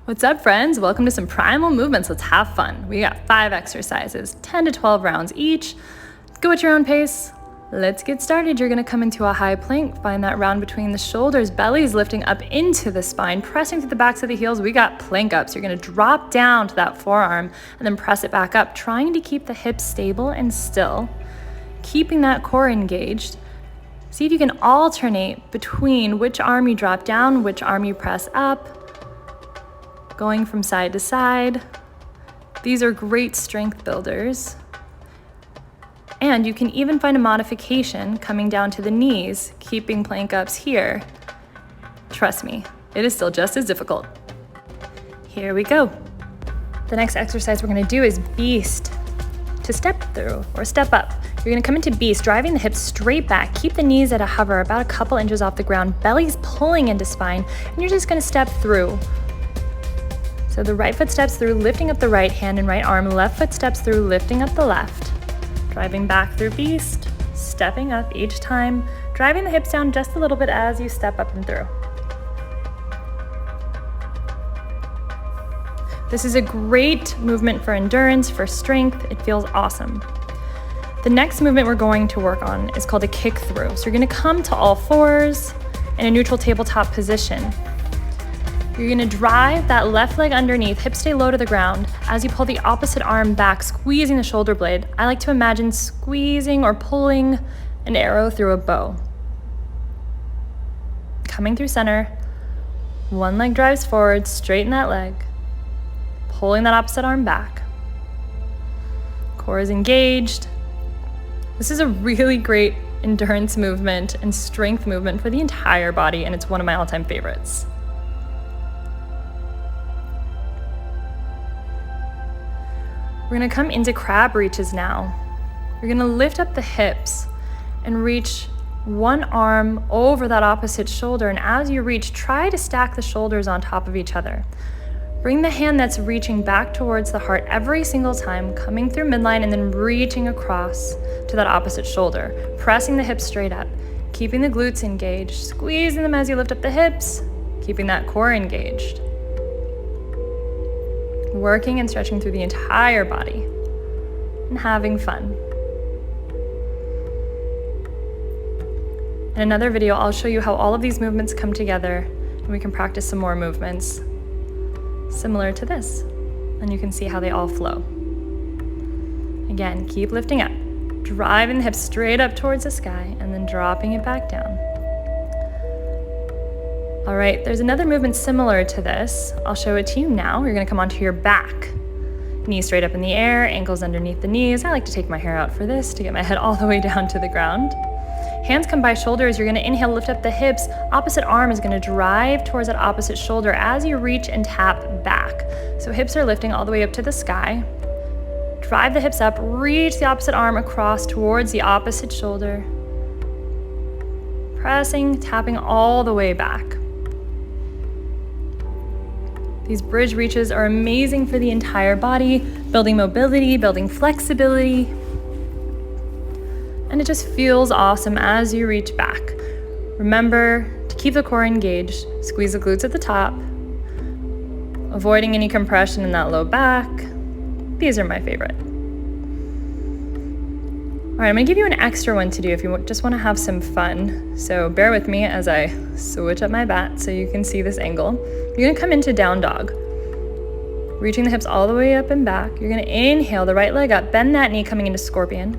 What's up, friends? Welcome to some Primal movements. Let's have fun. We got 5 exercises, 10 to 12 rounds each. Go at your own pace. Let's get started. You're gonna come into a high plank. Find that round between the shoulders, belly's lifting up into the spine, pressing through the backs of the heels. We got plank ups. You're gonna drop down to that forearm and then press it back up, trying to keep the hips stable and still, keeping that core engaged. See if you can alternate between which arm you drop down, which arm you press up, going from side to side. These are great strength builders. And you can even find a modification coming down to the knees, keeping plank ups here. Trust me, it is still just as difficult. Here we go. The next exercise we're gonna do is beast to step through or step up. You're gonna come into beast, driving the hips straight back. Keep the knees at a hover about a couple inches off the ground. Belly's pulling into spine, and you're just gonna step through. So the right foot steps through, lifting up the right hand and right arm. Left foot steps through, lifting up the left. Driving back through beast, stepping up each time, driving the hips down just a little bit as you step up and through. This is a great movement for endurance, for strength. It feels awesome. The next movement we're going to work on is called a kick through. So you're gonna come to all fours in a neutral tabletop position. You're gonna drive that left leg underneath, hips stay low to the ground as you pull the opposite arm back, squeezing the shoulder blade. I like to imagine squeezing or pulling an arrow through a bow. Coming through center, one leg drives forward, straighten that leg, pulling that opposite arm back. Core is engaged. This is a really great endurance movement and strength movement for the entire body, and it's one of my all-time favorites. We're gonna come into crab reaches now. You're gonna lift up the hips and reach one arm over that opposite shoulder, and as you reach, try to stack the shoulders on top of each other. Bring the hand that's reaching back towards the heart every single time, coming through midline and then reaching across to that opposite shoulder, pressing the hips straight up, keeping the glutes engaged, squeezing them as you lift up the hips, keeping that core engaged. Working and stretching through the entire body and having fun. In another video, I'll show you how all of these movements come together and we can practice some more movements similar to this, and you can see how they all flow. Again, keep lifting up, driving the hips straight up towards the sky and then dropping it back down. All right, there's another movement similar to this. I'll show it to you now. You're gonna come onto your back. Knees straight up in the air, ankles underneath the knees. I like to take my hair out for this to get my head all the way down to the ground. Hands come by shoulders. You're gonna inhale, lift up the hips. Opposite arm is gonna drive towards that opposite shoulder as you reach and tap back. So hips are lifting all the way up to the sky. Drive the hips up, reach the opposite arm across towards the opposite shoulder. Pressing, tapping all the way back. These bridge reaches are amazing for the entire body, building mobility, building flexibility. And it just feels awesome as you reach back. Remember to keep the core engaged, squeeze the glutes at the top, avoiding any compression in that low back. These are my favorite. All right, I'm gonna give you an extra one to do if you just wanna have some fun. So bear with me as I switch up my bat so you can see this angle. You're gonna come into down dog, reaching the hips all the way up and back. You're gonna inhale the right leg up, bend that knee coming into scorpion.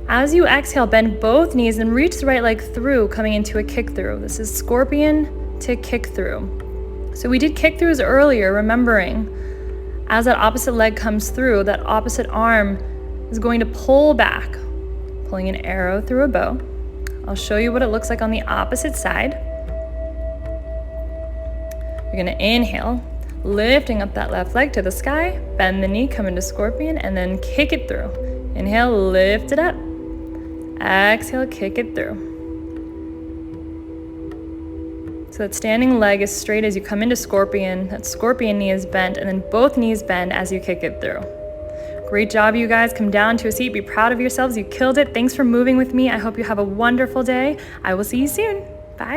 As you exhale, bend both knees and reach the right leg through, coming into a kick through. This is scorpion to kick through. So we did kick throughs earlier, remembering as that opposite leg comes through, that opposite arm is going to pull back, pulling an arrow through a bow. I'll show you what it looks like on the opposite side. You're gonna inhale, lifting up that left leg to the sky, bend the knee, come into scorpion, and then kick it through. Inhale, lift it up. Exhale, kick it through. So that standing leg is straight as you come into scorpion, that scorpion knee is bent, and then both knees bend as you kick it through. Great job, you guys. Come down to a seat. Be proud of yourselves. You killed it. Thanks for moving with me. I hope you have a wonderful day. I will see you soon. Bye.